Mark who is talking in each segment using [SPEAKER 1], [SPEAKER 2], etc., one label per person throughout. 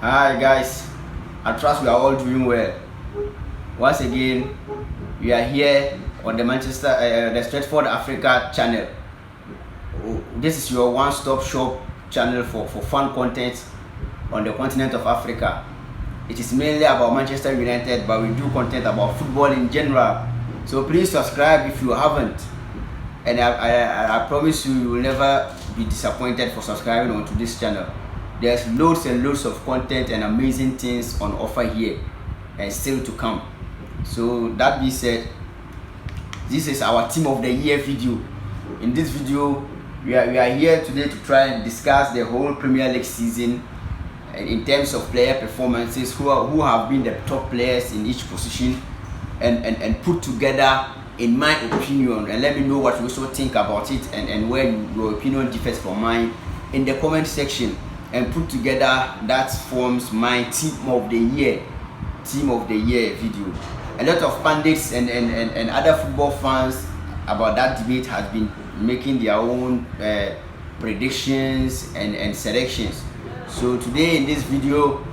[SPEAKER 1] Hi guys, I trust we are all doing well. Once again, we are here on the the Stretford Africa channel. This is your one-stop shop channel for fun content on the continent of Africa. It is mainly about Manchester United, but we do content about football in general. So please subscribe if you haven't. And I promise you will never be disappointed for subscribing onto this channel. There's loads and loads of content and amazing things on offer here and still to come. So that being said, this is our team of the year video. In this video, we are here today to try and discuss the whole Premier League season in terms of player performances, who have been the top players in each position, and put together, in my opinion, and let me know what you also think about it and where your opinion differs from mine in the comment section, and put together that forms my team of the year video. A lot of pundits and other football fans about that debate has been making their own predictions and selections. So today in this video,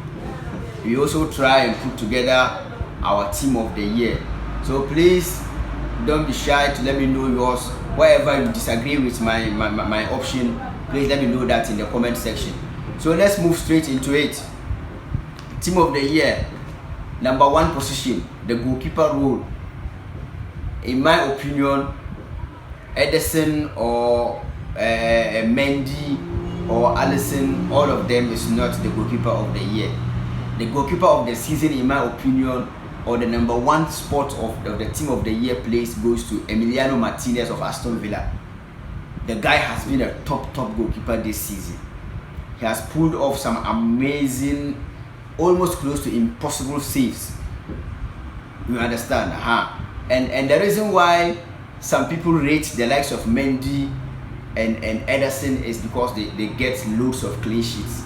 [SPEAKER 1] we also try and put together our team of the year. So please don't be shy to let me know yours. Wherever you disagree with my option, please let me know that in the comment section. So let's move straight into it. Team of the year, number one position, the goalkeeper role. In my opinion, Ederson or Mendy or Alisson, all of them is not the goalkeeper of the year. The goalkeeper of the season, in my opinion, or the number one spot of the team of the year place, goes to Emiliano Martinez of Aston Villa. The guy has been a top goalkeeper this season. He has pulled off some amazing, almost close to impossible saves. You understand? And the reason why some people rate the likes of Mendy and Ederson is because they get loads of clean sheets.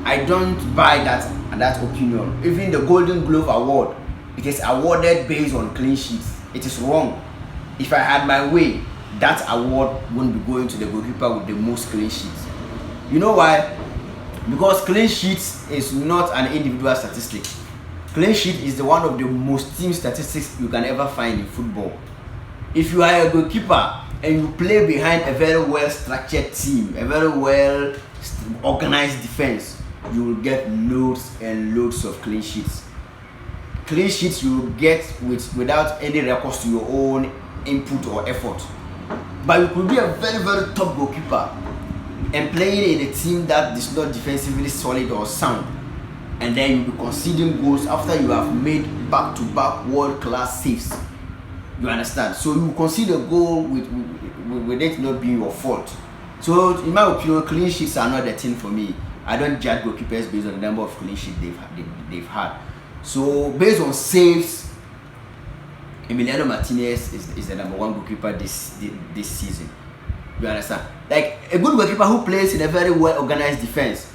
[SPEAKER 1] I don't buy that opinion. Even the Golden Glove Award, it is awarded based on clean sheets. It is wrong. If I had my way, that award wouldn't be going to the goalkeeper with the most clean sheets. You know why? Because clean sheets is not an individual statistic. Clean sheet is one of the most team statistics you can ever find in football. If you are a goalkeeper and you play behind a very well structured team, a very well organized defense, you will get loads and loads of clean sheets. Clean sheets you will get without any recourse to your own input or effort. But you could be a very top goalkeeper and playing in a team that is not defensively solid or sound, and then you'll be conceding goals after you have made back-to-back world-class saves. You understand? So you concede a goal with it not being your fault. So in my opinion, clean sheets are not the thing for me. I don't judge goalkeepers based on the number of clean sheets they've had. So based on saves, Emiliano Martinez is the number one goalkeeper this season. You understand? Like a good goalkeeper who plays in a very well organized defense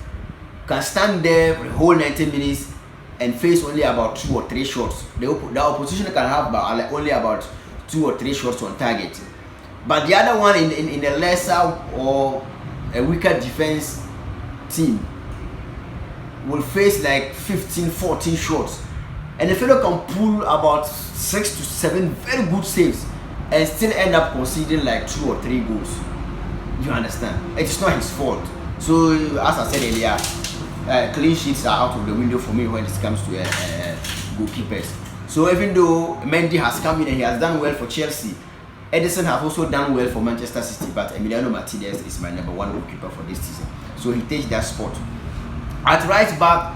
[SPEAKER 1] can stand there for the whole 90 minutes and face only about 2 or 3 shots. The opposition can have only about 2 or 3 shots on target. But the other one in a lesser or a weaker defense team will face like 15, 14 shots. And the fellow can pull about 6 to 7 very good saves and still end up conceding like 2 or 3 goals. You understand? It's not his fault. So as I said earlier, clean sheets are out of the window for me when it comes to goalkeepers. So even though Mendy has come in and he has done well for Chelsea, Ederson has also done well for Manchester City, but Emiliano Martinez is my number one goalkeeper for this season. So he takes that spot. At right back,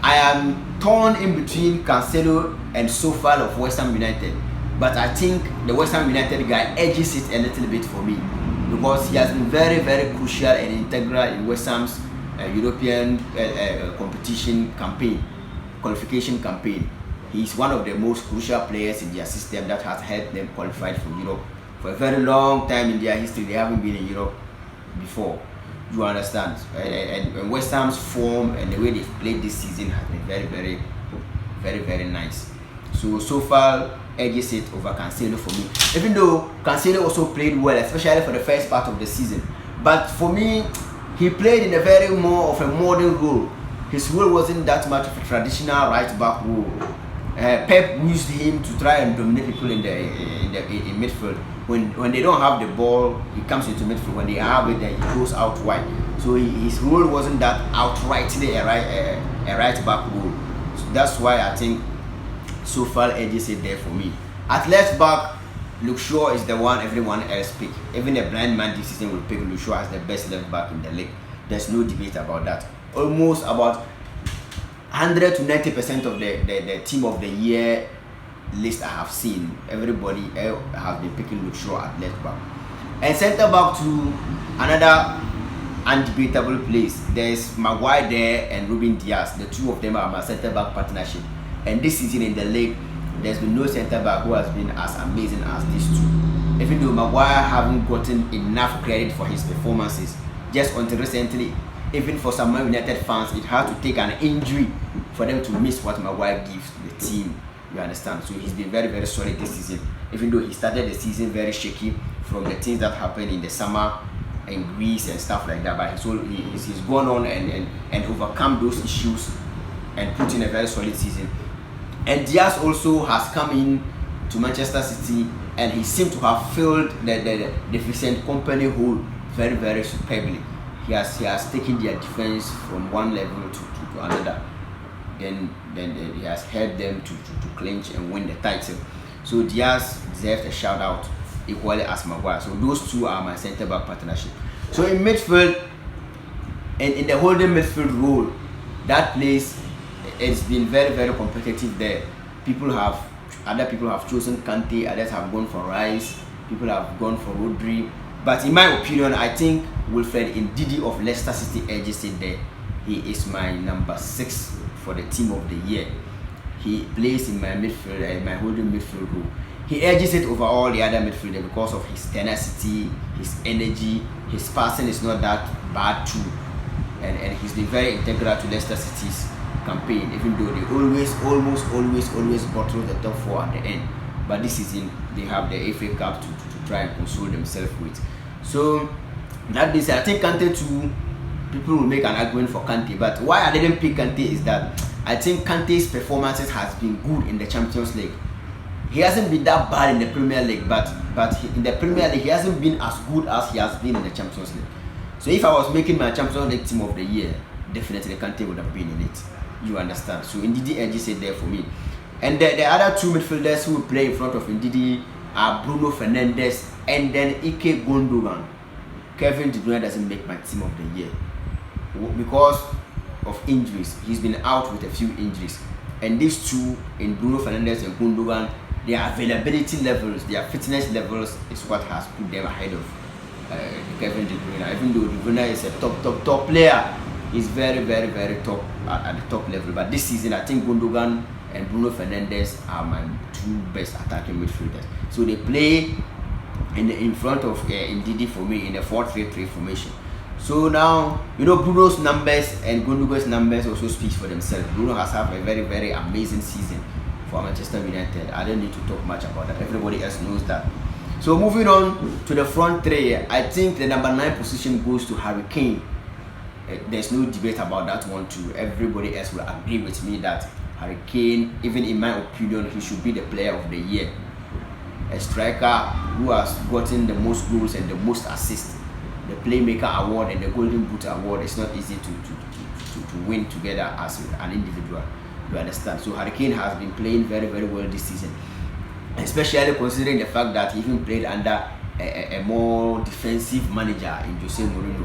[SPEAKER 1] I am torn in between Cancelo and Sofal of West Ham United, but I think the West Ham United guy edges it a little bit for me, because he has been very crucial and integral in West Ham's European competition campaign, qualification campaign. He's one of the most crucial players in their system that has helped them qualify for Europe. For a very long time in their history, they haven't been in Europe before. You understand? And West Ham's form and the way they've played this season has been very nice. So far, edges it over Cancelo for me. Even though Cancelo also played well, especially for the first part of the season. But for me, he played in a very more of a modern role. his role wasn't that much of a traditional right back role. Pep used him to try and dominate people in midfield. When they don't have the ball, he comes into midfield. When they have it, then he goes out wide. So his role wasn't that outrightly a right back role. So that's why I think so far edges it there for me. At left back, Luke Shaw is the one everyone else pick. Even a blind man this season will pick Luke Shaw as the best left back in the league. There's no debate about that. Almost about 100 to 90% of the team of the year list I have seen, everybody has been picking Luke Shaw at left back. And centre back to another undebatable place. There's Maguire there and Ruben Diaz. The two of them are my centre back partnership. And this season in the league, there's been no centre back who has been as amazing as these two. Even though Maguire haven't gotten enough credit for his performances, just until recently, even for some Man United fans, it had to take an injury for them to miss what Maguire gives to the team. You understand? So he's been very, very solid this season. Even though he started the season very shaky from the things that happened in the summer in Greece and stuff like that, but he's gone on and overcome those issues and put in a very solid season. And Diaz also has come in to Manchester City, and he seemed to have filled the Vincent Kompany hole very, very superbly. He has taken their defense from one level to another. Then he has helped them to clinch and win the title. So Diaz deserves a shout out equally as Maguire. So those two are my centre back partnership. So in midfield, and in the holding midfield role, that place, it's been very, very competitive there. Other people have chosen Kante, others have gone for Rice, people have gone for Rodri. But in my opinion, I think Wilfred Ndidi of Leicester City edges it there. He is my number 6 for the team of the year. He plays in my midfield, my holding midfield role. He edges it over all the other midfielders because of his tenacity, his energy. His passing is not that bad too, and he's been very integral to Leicester City's campaign, even though they always bottle the top 4 at the end. But this season they have the FA Cup to try and console themselves with. So that being said, I think Kante too, people will make an argument for Kante, but why I didn't pick Kante is that I think Kante's performances has been good in the Champions League. He hasn't been that bad in the Premier League, but in the Premier League he hasn't been as good as he has been in the Champions League. So if I was making my Champions League team of the year, definitely Kante would have been in it. You understand? So Ndidi edges it there for me. And the other two midfielders who play in front of Ndidi are Bruno Fernandes and then Ike Gundogan. Kevin De Bruyne doesn't make my team of the year because of injuries. He's been out with a few injuries. And these two, in Bruno Fernandes and Gundogan, their availability levels, their fitness levels is what has put them ahead of Kevin De Bruyne. Even though De Bruyne is a top player, he's very, very, very top at the top level. But this season, I think Gundogan and Bruno Fernandes are my 2 best attacking midfielders. So they play in front of Ndidi for me in a 4-3-3 formation. So now, Bruno's numbers and Gundogan's numbers also speak for themselves. Bruno has had a very, very amazing season for Manchester United. I don't need to talk much about that. Everybody else knows that. So moving on to the front 3, I think the number 9 position goes to Harry Kane. There's no debate about that one too. Everybody else will agree with me that Harry Kane, even in my opinion, he should be the player of the year. A striker who has gotten the most goals and the most assists. The Playmaker Award and the Golden Boot Award is not easy to win together as an individual. You understand? So Harry Kane has been playing very, very well this season, especially considering the fact that he even played under a more defensive manager in Jose Mourinho,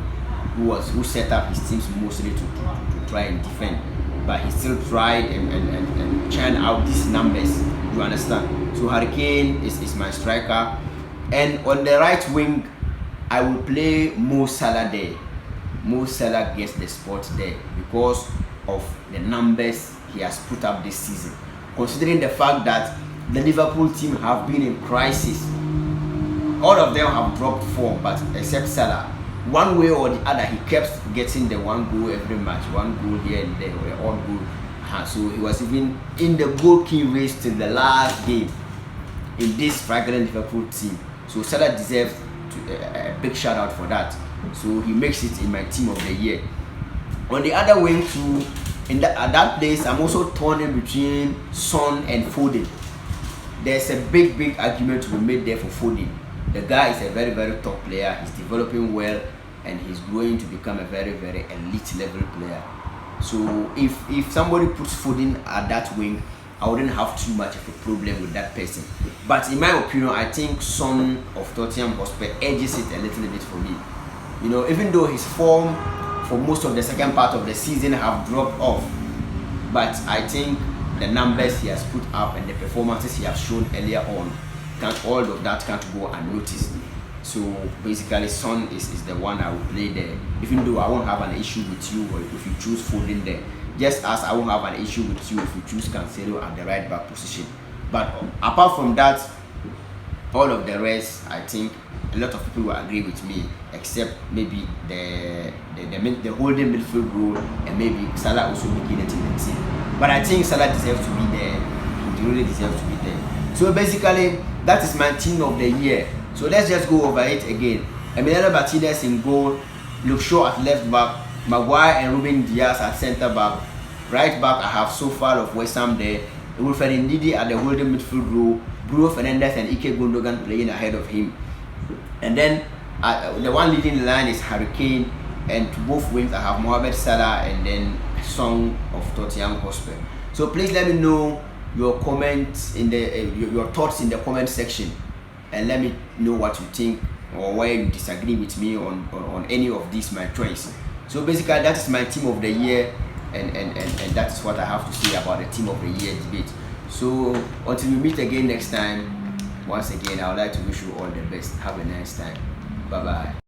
[SPEAKER 1] who set up his teams mostly to try and defend. But he still tried and churned out these numbers. You understand? So Harry Kane is my striker, and on the right wing, I will play Mo Salah there. Mo Salah gets the spot there because of the numbers he has put up this season. Considering the fact that the Liverpool team have been in crisis, all of them have dropped form, but except Salah. One way or the other, he kept getting the 1 goal every match, 1 goal here and there, or all goal. So he was even in the goal key race till the last game in this fragrant Liverpool team. So Salah deserves a big shout out for that. So he makes it in my team of the year. On the other wing too, at that place, I'm also torn in between Son and Foden. There's a big argument to be made there for Foden. The guy is a very top player. He's developing well, and he's going to become a very elite level player. So if somebody puts Foden at that wing, I wouldn't have too much of a problem with that person. But in my opinion, I think Son of Tottenham Hotspur edges it a little bit for me. You know, even though his form for most of the second part of the season have dropped off, but I think the numbers he has put up and the performances he has shown earlier on, all of that can't go unnoticed. So basically, Son is the one I will play there, even though I won't have an issue with you if you choose Foden there, just as I won't have an issue with you if you choose Cancelo at the right back position. But apart from that, all of the rest, I think a lot of people will agree with me, except maybe the holding midfield role, and maybe Salah also making it in the team. But I think Salah deserves to be there. He really deserves to be there. So basically, that is my team of the year. So let's just go over it again. Emiliano Martinez in goal, Luke Shaw at left back, Maguire and Ruben Diaz at centre back. Right back, I have Sofal of West Ham there, Wilfred Ndidi at the holding midfield role, Bruno Fernandes and Ike Gundogan playing ahead of him. And then the one leading the line is Harry Kane, and to both wings I have Mohamed Salah and then Son of Tottenham Hotspur. So please let me know your comments in the your thoughts in the comment section, and let me know what you think or where you disagree with me on any of these my choice. So basically, that is my team of the year, and that is what I have to say about the team of the year debate. So until we meet again next time, once again I would like to wish you all the best. Have a nice time. Bye bye.